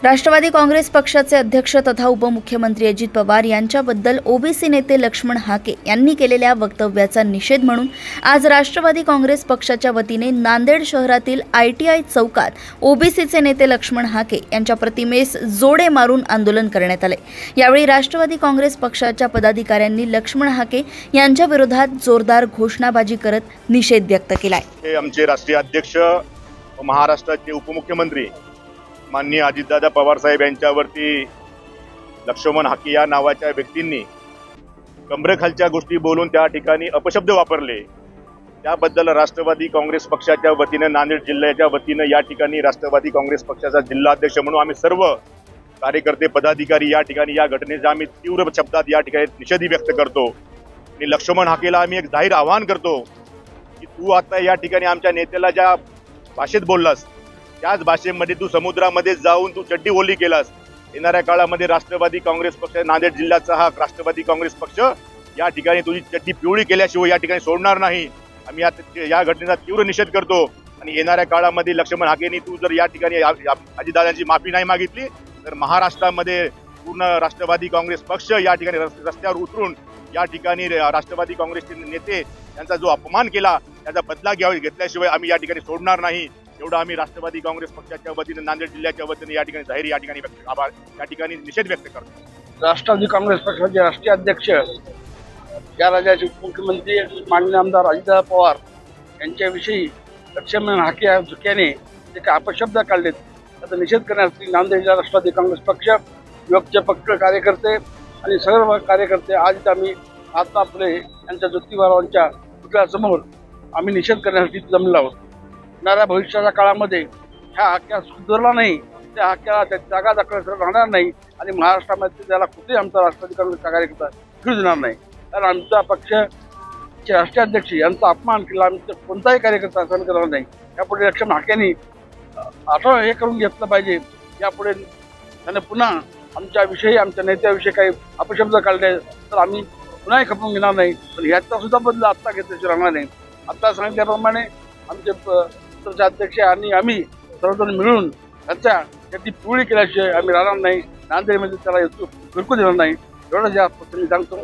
राष्ट्रवादी काँग्रेस पक्षाचे अध्यक्ष तथा उपमुख्यमंत्री अजित पवार यांच्याबद्दल ओबीसी नेते लक्ष्मण हाके यांनी केलेल्या वक्तव्याचा निषेध म्हणून आज राष्ट्रवादी काँग्रेस पक्षाच्या वतीने नांदेड शहरातील ITI चौकात ओबीसीचे नेते लक्ष्मण हाके यांच्या प्रतिमेस जोडे मारून आंदोलन करण्यात आले। यावेळी राष्ट्रवादी काँग्रेस पक्षाच्या पदाधिकाऱ्यांनी लक्ष्मण हाके यांच्या विरोधात जोरदार घोषणाबाजी करत निषेध व्यक्त केला आहे। हे आमचे राष्ट्रीय अध्यक्ष महाराष्ट्राचे उपमुख्यमंत्री माननीय अजितदादा पवार साहेब यांच्यावरती लक्ष्मण हाके या नावाच्या व्यक्तींनी कमरेखालच्या गोष्टी बोलून त्या ठिकाणी अपशब्द वापरले। त्याबद्दल राष्ट्रवादी काँग्रेस पक्षाच्या वतीने नांदेड जिल्ह्याच्या वतीने या ठिकाणी राष्ट्रवादी काँग्रेस पक्षाचा जिल्हाध्यक्ष म्हणून आम्ही सर्व कार्यकर्ते पदाधिकारी या ठिकाणी या घटनेचा आम्ही तीव्र शब्दात या ठिकाणी निषेध व्यक्त करतो आणि लक्ष्मण हाकेला आम्ही एक जाहीर आवाहन करतो की तू आता या ठिकाणी आमच्या नेत्याला ज्या भाषेत बोललास त्याच भाषेमध्ये तू समुद्रामध्ये जाऊन तू चड्डी ओली केलास। येणाऱ्या काळामध्ये राष्ट्रवादी काँग्रेस पक्ष नांदेड जिल्ह्याचा हा राष्ट्रवादी काँग्रेस पक्ष या ठिकाणी तुझी चड्डी पिवळी केल्याशिवाय या ठिकाणी सोडणार नाही। आम्ही या घटनेचा तीव्र निषेध करतो आणि येणाऱ्या काळामध्ये लक्ष्मण हाकेंनी तू जर या ठिकाणी अजितदादांची माफी नाही मागितली तर महाराष्ट्रामध्ये पूर्ण राष्ट्रवादी काँग्रेस पक्ष या ठिकाणी रस्त्यावर उतरून या ठिकाणी राष्ट्रवादी काँग्रेसचे नेते यांचा जो अपमान केला त्याचा बदला घेतल्याशिवाय आम्ही या ठिकाणी सोडणार नाही। एवढा आम्ही राष्ट्रवादी काँग्रेस पक्षाच्या वतीने नांदेड जिल्ह्याच्या वतीने या ठिकाणी जाहीर या ठिकाणी निषेध व्यक्त करतो। राष्ट्रवादी काँग्रेस पक्षाचे राष्ट्रीय अध्यक्ष या राज्याचे उपमुख्यमंत्री माननीय आमदार अजितदादा पवार यांच्याविषयी लक्ष्मण हाके या चुक्याने जे काही अपशब्द काढलेत त्याचा निषेध करण्यासाठी नांदेड जिल्हा राष्ट्रवादी काँग्रेस पक्ष युवकचे पक्ष कार्यकर्ते आणि सर्व कार्यकर्ते आज आम्ही महात्मा फुले यांच्या ज्योतिबारावांच्या पुतळ्यासमोर आम्ही निषेध करण्यासाठी जमलो आहोत। येणाऱ्या भविष्याच्या काळामध्ये ह्या हाक्या सुधारला नाही त्या हाक्याला त्या जागा दाखल राहणार नाही आणि महाराष्ट्रामध्ये त्याला कुठेही आमचा राष्ट्रवादी काँग्रेसचा कार्यकर्ता फिरू देणार नाही। कारण आमचा पक्षाचे राष्ट्रीय अध्यक्ष यांचा अपमान केला आमचा कोणताही कार्यकर्ता सहन करणार नाही। यापुढे लक्ष्मण हाकेंनी आठवण हे करून घेतलं पाहिजे यापुढे त्याने पुन्हा आमच्याविषयी आमच्या नेत्याविषयी काही अपशब्द काढले तर आम्ही पुन्हाही खपवून घेणार नाही। पण ह्याचा सुद्धा बदला आत्ता घेतल्याशिवाय राहणार नाही। आत्ता सांगितल्याप्रमाणे आमचे पक्षाचे अध्यक्ष आणि आम्ही सर्वजण मिळून त्याची पिवळी केल्याशिवाय आम्ही राहणार नाही। नांदेडमध्ये त्याला फिरकू देणार नाही एवढं या पक्षाने सांगतो।